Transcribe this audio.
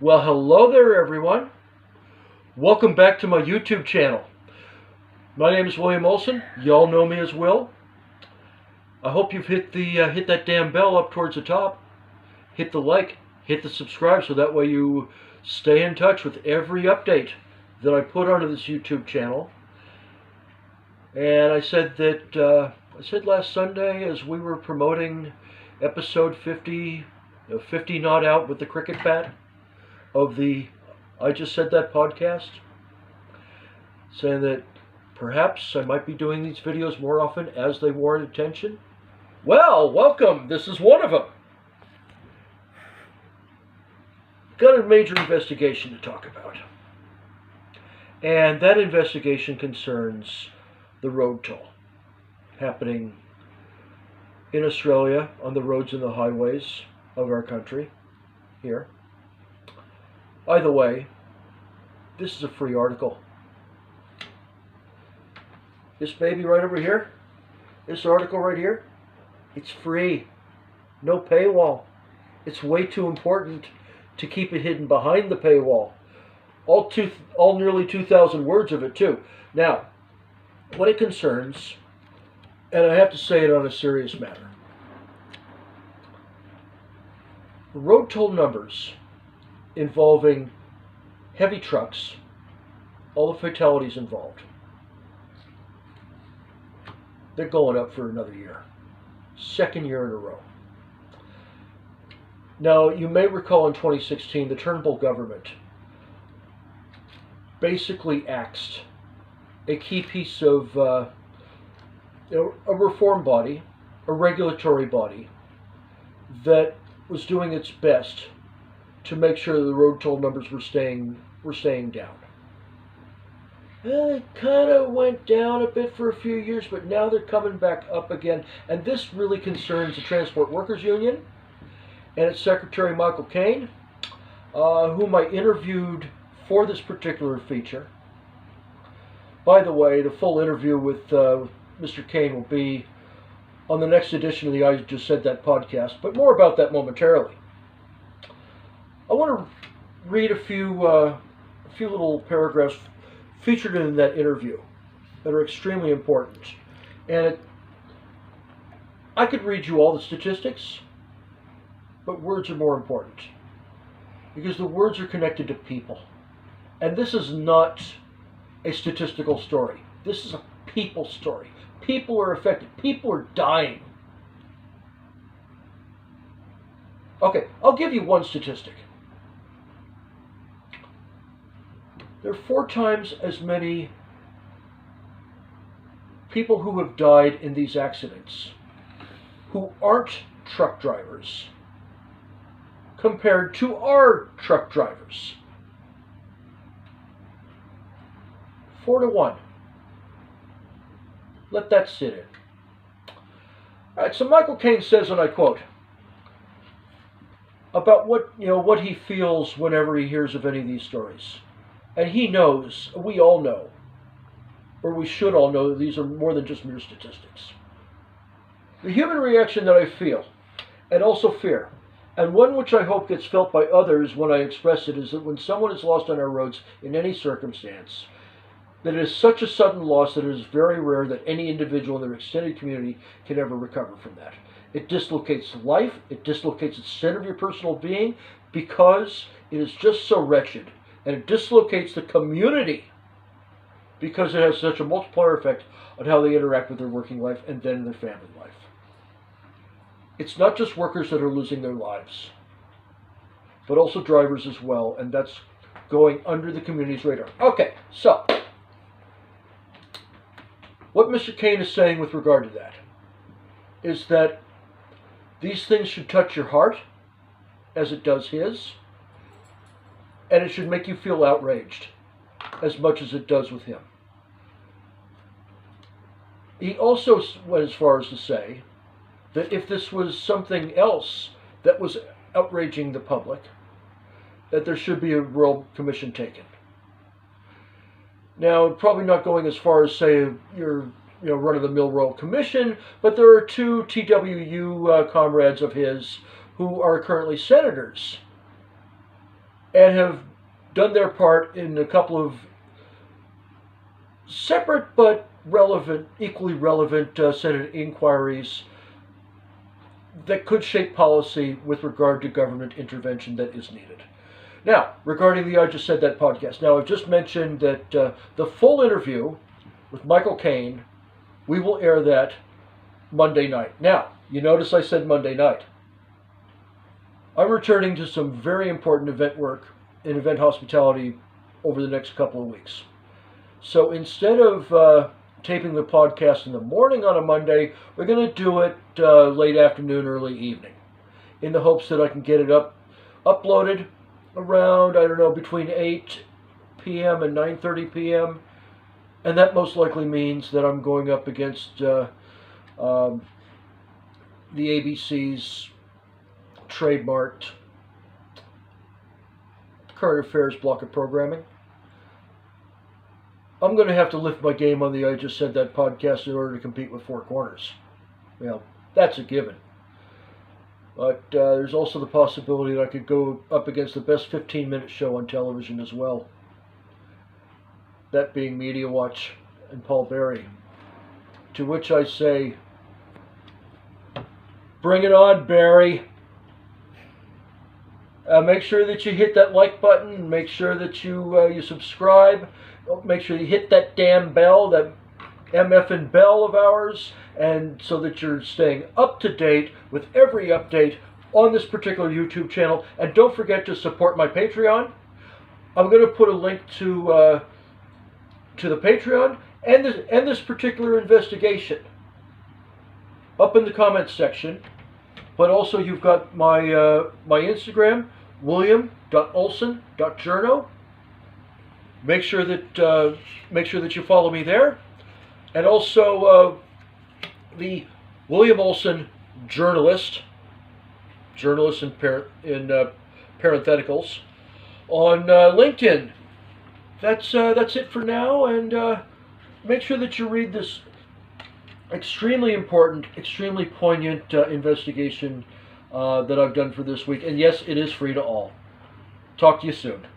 Well, hello there, everyone. Welcome back to my YouTube channel. My name is William Olson. Y'all know me as Will. I hope you've hit that damn bell up towards the top. Hit the like, hit the subscribe, so that way you stay in touch with every update that I put onto this YouTube channel. And I said last Sunday, as we were promoting episode 50, 50 Not Out with the Cricket Bat of the I Just Said That podcast, saying that perhaps I might be doing these videos more often as they warrant attention. Well, welcome. This is one of them. Got a major investigation to talk about. And that investigation concerns the road toll happening in Australia on the roads and the highways of our country here. Either way, this is a free article. This baby right over here, this article right here, it's free. No paywall. It's way too important to keep it hidden behind the paywall. All nearly 2,000 words of it too. Now, what it concerns, and I have to say it on a serious matter, the road toll numbers involving heavy trucks, all the fatalities involved, they're going up for another year. Second year in a row. Now, you may recall in 2016, the Turnbull government basically axed a key piece of a reform body, a regulatory body, that was doing its best to make sure the road toll numbers were staying down. It kind of went down a bit for a few years, but now they're coming back up again. And this really concerns the Transport Workers Union and its Secretary Michael Kaine, whom I interviewed for this particular feature. By the way, the full interview with Mr. Kaine will be on the next edition of the I Just Said That podcast, but more about that momentarily. I want to read a few little paragraphs featured in that interview that are extremely important. And I could read you all the statistics, but words are more important, because the words are connected to people. And this is not a statistical story. This is a people story. People are affected. People are dying. Okay, I'll give you one statistic. There are 4 times as many people who have died in these accidents who aren't truck drivers compared to our truck drivers. 4 to 1. Let that sit in. All right, so Michael Kaine says, and I quote, about what he feels whenever he hears of any of these stories. And he knows, we all know, or we should all know, that these are more than just mere statistics. The human reaction that I feel, and also fear, and one which I hope gets felt by others when I express it, is that when someone is lost on our roads in any circumstance, that it is such a sudden loss that it is very rare that any individual in their extended community can ever recover from that. It dislocates life, it dislocates the center of your personal being, because it is just so wretched. And it dislocates the community because it has such a multiplier effect on how they interact with their working life and then their family life. It's not just workers that are losing their lives, but also drivers as well, and that's going under the community's radar. Okay, so what Mr. Kaine is saying with regard to that is that these things should touch your heart as it does his, and it should make you feel outraged as much as it does with him. He also went as far as to say that if this was something else that was outraging the public, that there should be a Royal Commission taken. Now, probably not going as far as, say, your run-of-the-mill Royal Commission, but there are 2 TWU comrades of his who are currently senators and have done their part in a couple of separate but relevant, equally relevant Senate inquiries that could shape policy with regard to government intervention that is needed. Now, regarding the I Just Said That podcast, now I've just mentioned that the full interview with Michael Kaine, we will air that Monday night. Now, you notice I said Monday night. I'm returning to some very important event work in event hospitality over the next couple of weeks. So instead of taping the podcast in the morning on a Monday, we're going to do it late afternoon, early evening, in the hopes that I can get it uploaded around, I don't know, between 8 p.m. and 9:30 p.m. And that most likely means that I'm going up against the ABC's trademarked current affairs block of programming. I'm going to have to lift my game on the I Just Said That podcast in order to compete with Four Corners. Well, that's a given. But there's also the possibility that I could go up against the best 15-minute show on television as well. That being Media Watch and Paul Berry. To which I say, bring it on, Barry. Make sure that you hit that like button. Make sure that you subscribe. Make sure you hit that damn bell, that MFN bell of ours, and so that you're staying up to date with every update on this particular YouTube channel. And don't forget to support my Patreon. I'm going to put a link to the Patreon and this particular investigation up in the comments section. But also, you've got my my Instagram, william.olson.journo. Make sure that you follow me there, and also the William Olson journalist in parentheticals on LinkedIn. That's it for now, and make sure that you read this extremely important, extremely poignant investigation that I've done for this week. And yes, it is free to all. Talk to you soon.